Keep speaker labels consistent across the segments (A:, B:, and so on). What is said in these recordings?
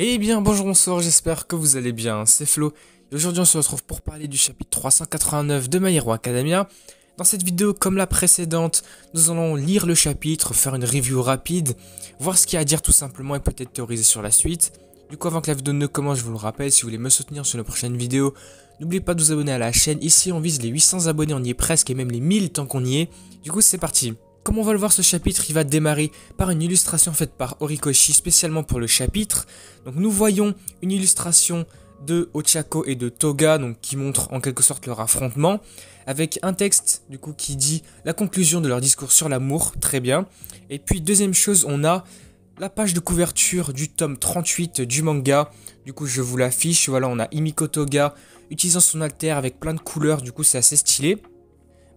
A: Eh bien bonjour, bonsoir, j'espère que vous allez bien, c'est Flo, et aujourd'hui on se retrouve pour parler du chapitre 389 de My Hero Academia. Dans cette vidéo, comme la précédente, nous allons lire le chapitre, faire une review rapide, voir ce qu'il y a à dire tout simplement et peut-être théoriser sur la suite. Du coup, avant que la vidéo ne commence, je vous le rappelle, si vous voulez me soutenir sur nos prochaines vidéos, n'oubliez pas de vous abonner à la chaîne. Ici on vise les 800 abonnés, on y est presque, et même les 1000 tant qu'on y est. Du coup c'est parti. Comme on va le voir, ce chapitre, il va démarrer par une illustration faite par Horikoshi spécialement pour le chapitre. Donc nous voyons une illustration de Ochako et de Toga, donc qui montre en quelque sorte leur affrontement, avec un texte du coup qui dit la conclusion de leur discours sur l'amour, très bien. Et puis deuxième chose, on a la page de couverture du tome 38 du manga. Du coup je vous l'affiche, voilà, on a Himiko Toga utilisant son alter avec plein de couleurs, du coup c'est assez stylé.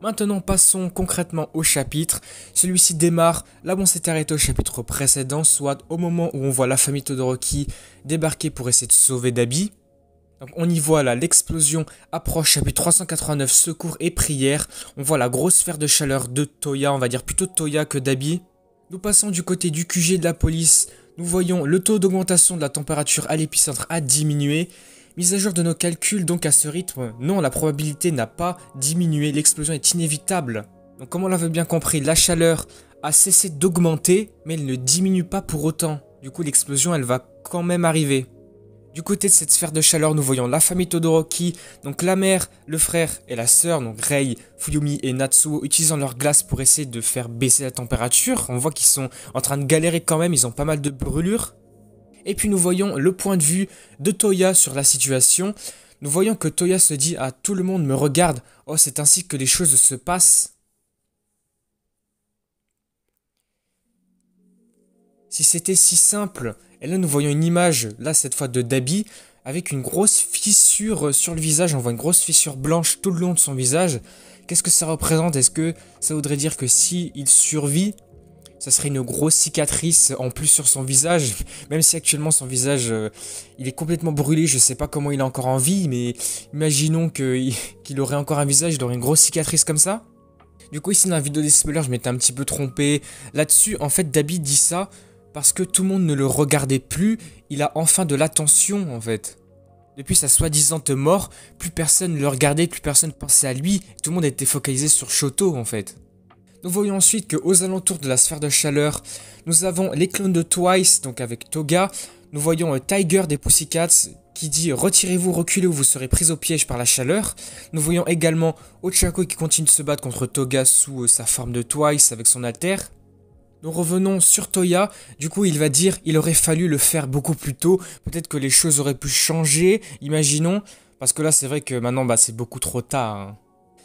A: Maintenant passons concrètement au chapitre. Celui-ci démarre là où on s'était arrêté au chapitre précédent, soit au moment où on voit la famille Todoroki débarquer pour essayer de sauver Dabi. Donc on y voit là l'explosion approche, chapitre 389, secours et prière. On voit la grosse sphère de chaleur de Toya, on va dire plutôt Toya que Dabi. Nous passons du côté du QG de la police. Nous voyons le taux d'augmentation de la température à l'épicentre a diminué. Mise à jour de nos calculs, donc à ce rythme, non, la probabilité n'a pas diminué, l'explosion est inévitable. Donc comme on l'avait bien compris, la chaleur a cessé d'augmenter, mais elle ne diminue pas pour autant. Du coup, l'explosion, elle va quand même arriver. Du côté de cette sphère de chaleur, nous voyons la famille Todoroki, donc la mère, le frère et la sœur, donc Rei, Fuyumi et Natsuo, utilisant leur glace pour essayer de faire baisser la température. On voit qu'ils sont en train de galérer quand même, ils ont pas mal de brûlures. Et puis nous voyons le point de vue de Toya sur la situation. Nous voyons que Toya se dit « Ah, tout le monde me regarde. Oh, c'est ainsi que les choses se passent. » Si c'était si simple. Et là nous voyons une image, là cette fois de Dabi, avec une grosse fissure sur le visage. On voit une grosse fissure blanche tout le long de son visage. Qu'est-ce que ça représente? Est-ce que ça voudrait dire que s'il survit, ça serait une grosse cicatrice en plus sur son visage, même si actuellement son visage il est complètement brûlé, je sais pas comment il est encore en vie, mais imaginons qu'il aurait encore un visage, il aurait une grosse cicatrice comme ça. Du coup ici dans la vidéo des spoilers je m'étais un petit peu trompé là-dessus, en fait Dabi dit ça parce que tout le monde ne le regardait plus, il a enfin de l'attention en fait. Depuis sa soi-disant mort, plus personne ne le regardait, plus personne pensait à lui, tout le monde était focalisé sur Shoto en fait. Nous voyons ensuite qu'aux alentours de la sphère de chaleur, nous avons les clones de Twice, donc avec Toga. Nous voyons Tiger des Pussycats qui dit « Retirez-vous, reculez ou vous serez pris au piège par la chaleur ». Nous voyons également Ochako qui continue de se battre contre Toga sous sa forme de Twice avec son alter. Nous revenons sur Toya, du coup il va dire « Il aurait fallu le faire beaucoup plus tôt, peut-être que les choses auraient pu changer, imaginons ». Parce que là c'est vrai que maintenant c'est beaucoup trop tard, hein.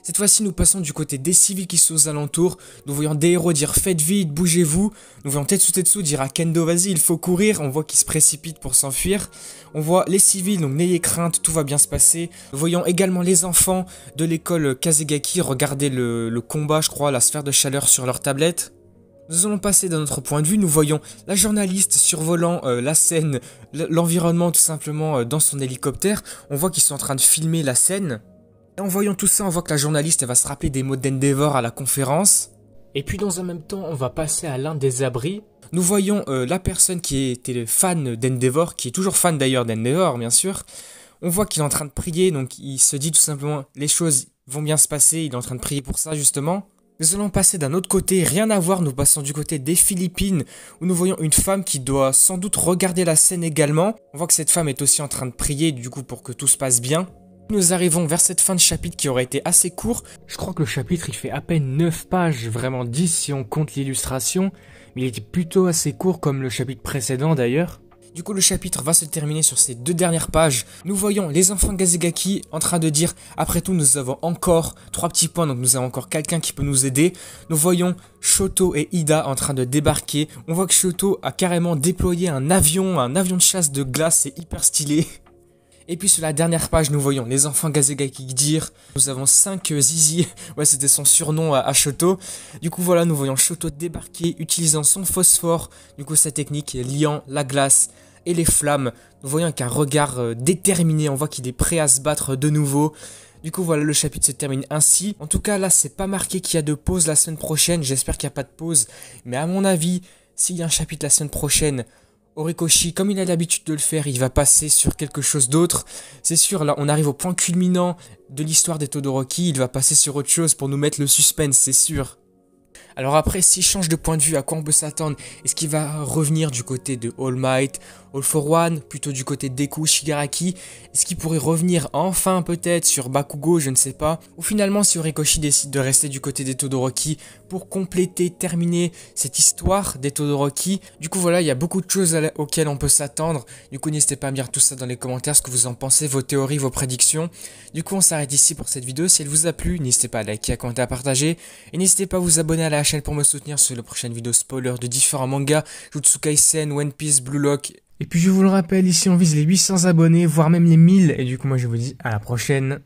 A: Cette fois-ci, nous passons du côté des civils qui sont aux alentours. Nous voyons des héros dire « Faites vite, bougez-vous ». Nous voyons Tetsu dire à Kendo « Vas-y, il faut courir ». On voit qu'il se précipite pour s'enfuir. On voit les civils, donc n'ayez crainte, tout va bien se passer. Nous voyons également les enfants de l'école Kazegaki regarder le combat, je crois, la sphère de chaleur sur leur tablette. Nous allons passer d'un autre point de vue, nous voyons la journaliste survolant la scène, l'environnement tout simplement dans son hélicoptère. On voit qu'ils sont en train de filmer la scène. Et en voyant tout ça, on voit que la journaliste elle va se rappeler des mots d'Endeavor à la conférence. Et puis dans un même temps, on va passer à l'un des abris. Nous voyons la personne qui était fan d'Endeavor, qui est toujours fan d'ailleurs d'Endeavor, bien sûr. On voit qu'il est en train de prier, donc il se dit tout simplement « Les choses vont bien se passer », il est en train de prier pour ça justement. Nous allons passer d'un autre côté, rien à voir, nous passons du côté des Philippines, où nous voyons une femme qui doit sans doute regarder la scène également. On voit que cette femme est aussi en train de prier, du coup pour que tout se passe bien. Nous arrivons vers cette fin de chapitre qui aurait été assez court. Je crois que le chapitre il fait à peine 9 pages, vraiment 10 si on compte l'illustration. Mais il était plutôt assez court comme le chapitre précédent d'ailleurs. Du coup le chapitre va se terminer sur ces deux dernières pages. Nous voyons les enfants de Kazegaki en train de dire « Après tout nous avons encore 3 petits points, donc nous avons encore quelqu'un qui peut nous aider ». Nous voyons Shoto et Ida en train de débarquer. On voit que Shoto a carrément déployé un avion de chasse de glace, c'est hyper stylé. Et puis sur la dernière page, nous voyons les enfants Kazegaki dire « Nous avons 5 zizi », ouais c'était son surnom à Shoto. Du coup voilà, nous voyons Shoto débarquer utilisant son phosphore, du coup sa technique liant la glace et les flammes. Nous voyons qu'un regard déterminé, on voit qu'il est prêt à se battre de nouveau. Du coup voilà, le chapitre se termine ainsi. En tout cas là c'est pas marqué qu'il y a de pause la semaine prochaine, j'espère qu'il n'y a pas de pause. Mais à mon avis, s'il y a un chapitre la semaine prochaine, Horikoshi, comme il a l'habitude de le faire, il va passer sur quelque chose d'autre. C'est sûr, là, on arrive au point culminant de l'histoire des Todoroki. Il va passer sur autre chose pour nous mettre le suspense, c'est sûr. Alors après, s'il change de point de vue, à quoi on peut s'attendre? Est-ce qu'il va revenir du côté de All Might, All for One, plutôt du côté de Deku, Shigaraki? Est-ce qu'il pourrait revenir enfin peut-être sur Bakugo, je ne sais pas? Ou finalement, si Horikoshi décide de rester du côté des Todoroki pour compléter, terminer cette histoire des Todoroki? Du coup voilà, il y a beaucoup de choses auxquelles on peut s'attendre. Du coup, n'hésitez pas à me dire tout ça dans les commentaires, ce que vous en pensez, vos théories, vos prédictions. Du coup, on s'arrête ici pour cette vidéo. Si elle vous a plu, n'hésitez pas à liker, à commenter, à partager. Et n'hésitez pas à vous abonner à la chaîne pour me soutenir sur les prochaines vidéos spoilers de différents mangas, Jujutsu Kaisen, One Piece, Blue Lock. Et puis je vous le rappelle, ici on vise les 800 abonnés, voire même les 1000. Et du coup moi je vous dis à la prochaine.